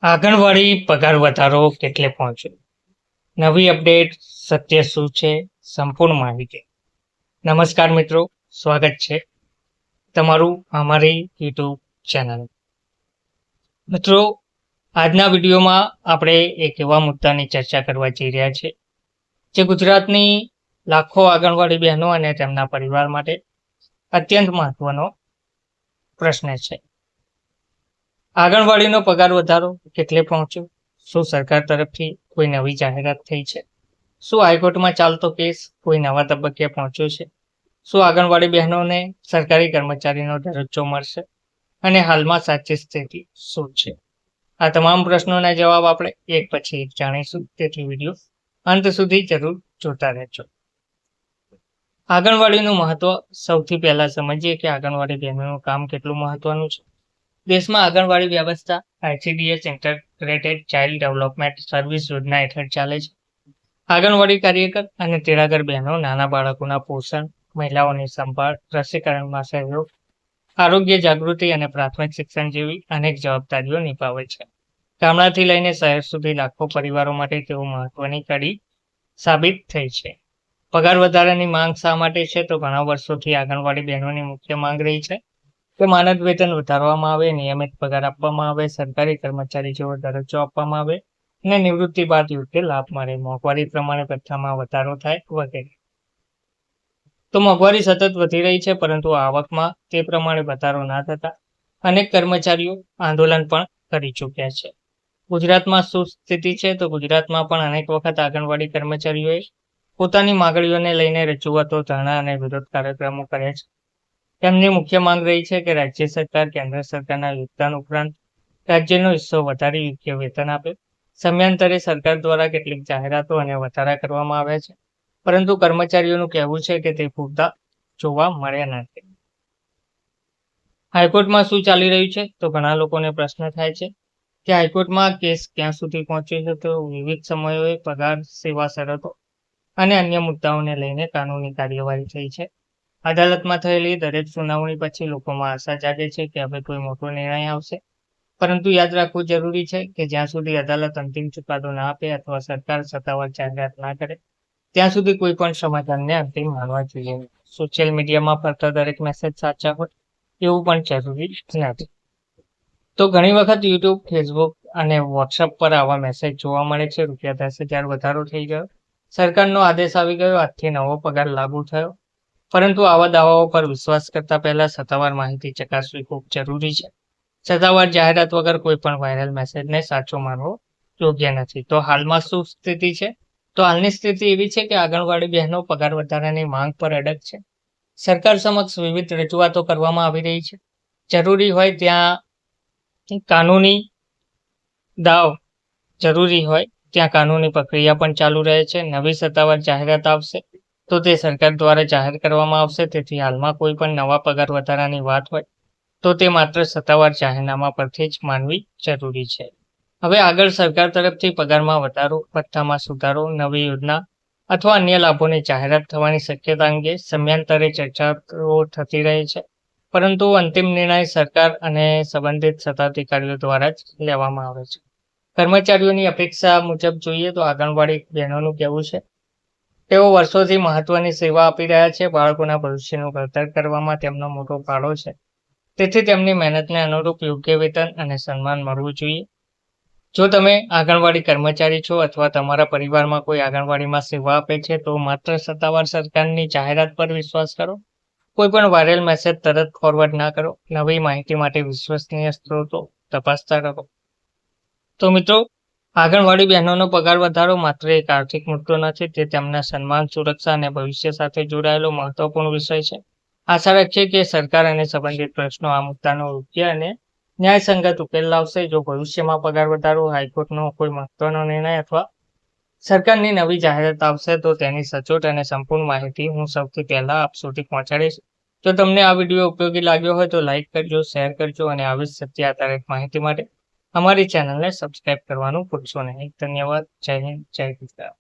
આંગણવાડી પગાર વધારો કેટલે પહોંચ્યો? નવી અપડેટ, સત્ય શું છે, સંપૂર્ણ માહિતી. નમસ્કાર મિત્રો, સ્વાગત છે તમારું અમારી યુટ્યુબ ચેનલ. મિત્રો, આજના વિડીયોમાં આપણે એક એવા મુદ્દાની ચર્ચા કરવા જઈ રહ્યા છીએ જે ગુજરાતની લાખો આંગણવાડી બહેનો અને તેમના પરિવાર માટે અત્યંત મહત્વનો પ્રશ્ન છે. આંગણવાડીનો પગાર વધારો કેટલે પહોંચ્યો? શું સરકાર તરફથી કોઈ નવી જાહેરાત થઈ છે? શું હાઈકોર્ટમાં ચાલતો કેસ કોઈ નવા તબક્કે પહોંચ્યો છે? શું આંગણવાડી બહેનોને સરકારી કર્મચારીનો દરજ્જો મળશે? અને હાલમાં સાચી સ્થિતિ શું છે? આ તમામ પ્રશ્નોના જવાબ આપણે એક પછી એક જાણીશું, તેથી વિડીયો અંત સુધી જરૂર જોતા રહેજો. આંગણવાડીનું મહત્વ. સૌથી પહેલા સમજીએ કે આંગણવાડી બહેનોનું કામ કેટલું મહત્વનું છે. દેશમાં આંગણવાડી વ્યવસ્થા ICDS ઇન્ટરગ્રેટેડ ચાઇલ્ડ ડેવલપમેન્ટ સર્વિસ યોજના હેઠળ ચાલે છે. આંગણવાડી કાર્યકર અને તેડાગર બહેનો નાના બાળકોના પોષણ, મહિલાઓની સંભાળ, રસીકરણમાં સહયોગ, આરોગ્ય જાગૃતિ અને પ્રાથમિક શિક્ષણ જેવી અનેક જવાબદારીઓ નિભાવે છે. ગામડાથી લઈને શહેર સુધી લાખો પરિવારો માટે તેઓ મહત્વની કડી સાબિત થઈ છે. પગાર વધારાની માંગ શા માટે છે? તો ઘણા વર્ષોથી આંગણવાડી બહેનોની મુખ્ય માંગ રહી છે કે માનદ વેતન વધારવામાં આવે, નિયમિત પગાર આપવામાં આવે, સરકારી કર્મચારી જેવો દરજ્જો આપવામાં આવે અને નિવૃત્તિ બાદ યોગ્ય લાભ મળે, મોંઘવારી પ્રમાણે ભથ્થામાં વધારો થાય વગેરે. તો મોંઘવારી સતત વધી રહી છે, પરંતુ આવકમાં તે પ્રમાણે વધારો ના થતા અનેક કર્મચારીઓ આંદોલન પણ કરી ચૂક્યા છે. ગુજરાતમાં શું સ્થિતિ છે? તો ગુજરાતમાં પણ અનેક વખત આંગણવાડી કર્મચારીઓએ પોતાની માંગણીઓને લઈને રજૂઆતો, ધરણા અને વિરોધ કાર્યક્રમો કર્યા છે. તેમની મુખ્ય માંગ રહી છે કે રાજ્ય સરકાર કેન્દ્ર સરકારના યોગદાન ઉપરાંત રાજ્યનો હિસ્સો વધારી યોગ્ય વેતન આપે. સમયાંતરે સરકાર દ્વારા કેટલીક જાહેરાતો અને વધારા કરવામાં આવ્યા છે, પરંતુ કર્મચારીઓનું કહેવું છે કે તે પૂરતા જોવા મળ્યા નથી. હાઈકોર્ટમાં શું ચાલી રહ્યું છે? તો ઘણા લોકોને પ્રશ્ન થાય છે કે હાઈકોર્ટમાં કેસ ક્યાં સુધી પહોંચ્યો છે. તો વિવિધ સમયોએ પગાર, સેવા શરતો અને અન્ય મુદ્દાઓને લઈને કાનૂની કાર્યવાહી થઈ છે. અદાલતમાં થયેલી દરેક સુનાવણી પછી લોકોમાં આશા જાગે છે કે હવે કોઈ મોટો નિર્ણય આવશે, પરંતુ યાદ રાખવું જરૂરી છે કે જ્યાં સુધી અદાલત અંતિમ ચુકાદો ના આપે અથવા સરકાર સત્તાવાર જાહેરાત ના કરે, ત્યાં સુધી કોઈ પણ સમાધાનને અંતિમ માનવા જોઈએ. સોશિયલ મીડિયામાં ફરતા દરેક મેસેજ સાચા હોય એવું પણ જરૂરી નથી. તો ઘણી વખત યુટ્યુબ, ફેસબુક અને વોટ્સઅપ પર આવા મેસેજ જોવા મળે છે. ₹10,000 વધારો થઈ ગયો, સરકારનો આદેશ આવી ગયો, આજથી નવો પગાર લાગુ થયો. પરંતુ આવા દાવાઓ પર વિશ્વાસ કરતા પહેલા સત્તાવાર માહિતી ચકાસવી ખૂબ જરૂરી છે. સત્તાવાર જાહેરાત વગર કોઈ પણ વાયરલ મેસેજને સાચો માનવો યોગ્ય નથી. તો હાલમાં શું સ્થિતિ છે? તો હાલની સ્થિતિ એવી છે કે આંગણવાડી બહેનો પગાર વધારાની માંગ પર અડગ છે. સરકાર સમક્ષ વિવિધ રજૂઆતો કરવામાં આવી રહી છે. જરૂરી હોય ત્યાં કાનૂની દાવ જરૂરી હોય ત્યાં કાનૂની પ્રક્રિયા પણ ચાલુ રહે છે. નવી સત્તાવાર જાહેરાત આવશે તો તે સરકાર દ્વારા જાહેર કરવામાં આવશે. તેથી હાલમાં કોઈ પણ નવા પગાર વધારાની વાત હોય તો તે માત્ર સત્તાવાર જાહેરનામા પરથી જ માનવી જરૂરી છે. હવે આગળ સરકાર તરફથી પગારમાં વધારો, ભથ્થામાં સુધારો, નવી યોજના અથવા અન્ય લાભોની જાહેરાત થવાની શક્યતા અંગે સમયાંતરે ચર્ચાઓ થતી રહે છે, પરંતુ અંતિમ નિર્ણય સરકાર અને સંબંધિત સત્તાધિકારીઓ દ્વારા જ લેવામાં આવે છે. કર્મચારીઓની અપેક્ષા મુજબ જોઈએ તો આંગણવાડી બહેનોનું કહેવું છે તેઓ વર્ષોથી મહત્વની સેવા આપી રહ્યા છે. બાળકોના ભવિષ્યનું ઘડતર કરવામાં તેમનો મોટો ફાળો છે. તેથી તેમની મહેનતને અનુરૂપ યોગ્ય વેતન અને સન્માન મળવું જોઈએ. જો તમે આંગણવાડી કર્મચારી છો અથવા તમારા પરિવારમાં કોઈ આંગણવાડીમાં સેવા આપે છે, તો માત્ર સત્તાવાર સરકારની જાહેરાત પર વિશ્વાસ કરો. કોઈ પણ વાયરલ મેસેજ તરત ફોરવર્ડ ના કરો. નવી માહિતી માટે વિશ્વસનીય સ્ત્રોતો તપાસતા રહો. તો મિત્રો, આંગણવાડી બહેનોનો પગાર વધારો માત્ર એક આર્થિક મુદ્દો નથી, તે તેમના સન્માન, સુરક્ષા અને ભવિષ્ય સાથે જોડાયેલો મહત્વપૂર્ણ વિષય છે. આશા રાખીએ કે સરકાર અને સંબંધિત પ્રશ્નો આ મુદ્દાનો યોગ્ય અને ન્યાયસંગત ઉકેલ લાવશે. જો ભવિષ્યમાં પગાર વધારો, હાઈકોર્ટનો કોઈ મહત્વનો નિર્ણય અથવા સરકારની નવી જાહેરાત આવશે તો તેની સચોટ અને સંપૂર્ણ માહિતી હું સૌથી પહેલા આપ સુધી પહોંચાડીશ. જો તમને આ વિડીયો ઉપયોગી લાગ્યો હોય તો લાઇક કરજો, શેર કરજો અને આવી જ સત્ય આધારિત માહિતી માટે અમારી ચેનલને સબસ્ક્રાઇબ કરવાનું ભૂલશો નહીં. ધન્યવાદ. જય હિન્દ, જય ગુજરાત.